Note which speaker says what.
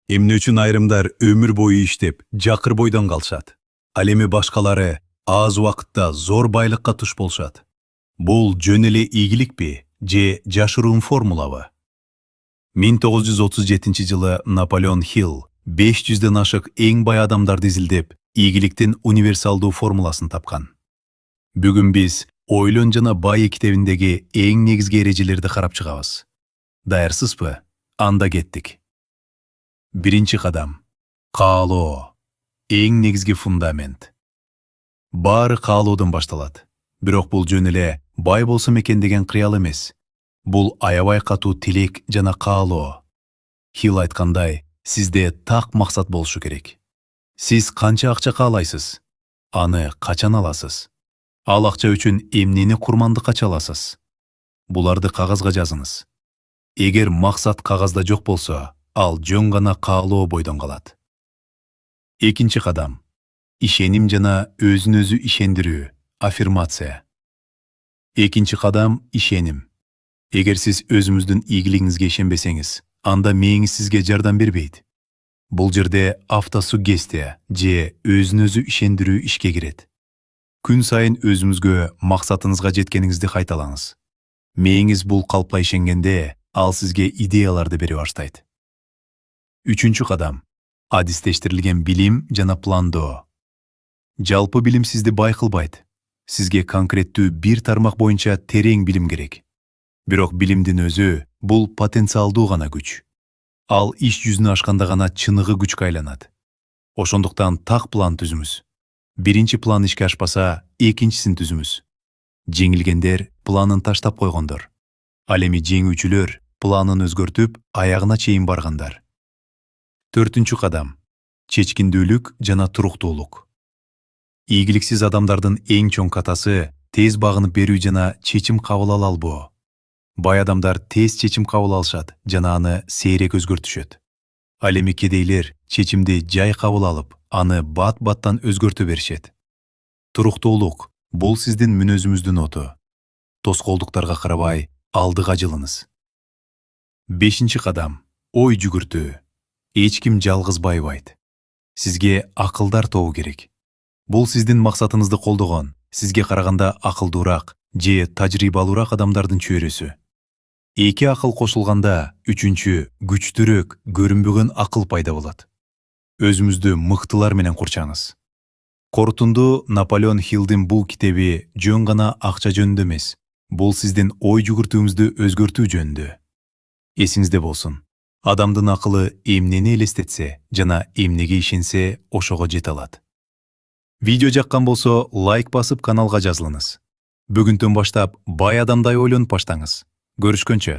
Speaker 1: Эмне үчүн айрымдар өмүр бою иштеп, жакыр бойдон калышат. Ал эми башкалары аз убакытта зор байлыкка туш болушат. Бул жөн эле ийгиликпи же жашыруун формулабы? 1937-жылы Наполеон Хилл 500ден ашык эң бай адамдарды изилдеп, ийгиликтин универсалдуу формуласын тапкан. Бүгүн биз Ойлон жана Бай китебиндеги эң негизги эрежелерди карап чыгабыз. Даярсызбы? Анда кеттик. Биринчи кадам. Каалоо. Эң негизги фундамент. Баары каалоодон башталат. Бирок бул жөн эле бай болсом экен деген кыял эмес. Бул аябай катуу тилек жана каалоо. Хилл айткандай, сизде так максат болушу керек. Сиз канча акча каалайсыз? Аны качан аласыз? Ал акча үчүн эмнени курмандыкка чаласыз? Буларды кагазга жазыңыз. Эгер максат кагазда жок болсо, ал жөн гана каалоо бойдон калат. Экинчи кадам. Ишеним жана өзүн өзү ишендирүү, аффирмация. Экинчи кадам ишеним. Эгер сиз өзүңүздүн ийгилигиңизге ишенбесеңиз, анда мээңиз сизге жардам бербейт. Бул жерде автосуггестия же өзүн өзү ишендирүү ишке кирет. Күн сайын өзүңүзгө максатыңызга жеткениңизди кайталаңыз. Мээңиз бул калпка ишенгенде, ал сизге идеяларды бере баштайт. Үчүнчү кадам. Адистештирилген билим жана пландоо. Жалпы билим сизди бай кылбайт. Сизге конкреттүү бир тармак боюнча терең билим керек. Бирок билимдин өзү бул потенциалдуу гана күч. Ал иш жүзүнө ашканда гана чыныгы күчкө айланат. Ошондуктан так план түзүңүз. Биринчи план ишке ашпаса, экинчисин түзүңүз. Жеңилгендер планын таштап койгондор. Ал эми жеңүүчүлөр планын өзгөртүп, аягына чейин баргандар. Төртүнчү кадам. Чечкиндүүлүк жана туруктуулук. Ийгиликсиз адамдардын эң чоң катасы тез багынып берүү жана чечим кабыл ала албоо. Бай адамдар тез чечим кабыл алышат жана аны сейрек өзгөртүшөт. Ал эми кедейлер чечимди жай кабыл алып, аны бат-баттан өзгөртө беришет. Туруктуулук — бул сиздин мүнөзүңүздүн оту. Тоскоолдуктарга карабай, алдыга жылыңыз. Бешинчи кадам. Ой жүгүртүү. Эч ким жалгыз байбайт. Сизге акылдар тобу керек. Бул сиздин максатыңызды колдогон, сизге караганда акылдуураак же тажрыйбалуураак адамдардын чөйрөсү. Эки акыл кошулганда, үчүнчү, күчтүүрөөк, көрүнбөгөн акыл пайда болот. Өзүңүздү мыктылар менен курчаңыз. Корутунду Наполеон Хиллдин бул китеби жөн гана акча жөнүндө эмес, бул сиздин ой жүгүртүүңүздү өзгөртүү жөнүндө. Эсиңизде болсун. Адамдын акылы эмнени элестетсе жана эмнеге ишенсе, ошого жете алат. Видео жаккан болсо, лайк басып каналга жазылыңыз. Бүгүндөн баштап бай адамдай ойлонуп баштаңыз. Көрүшкөнчө.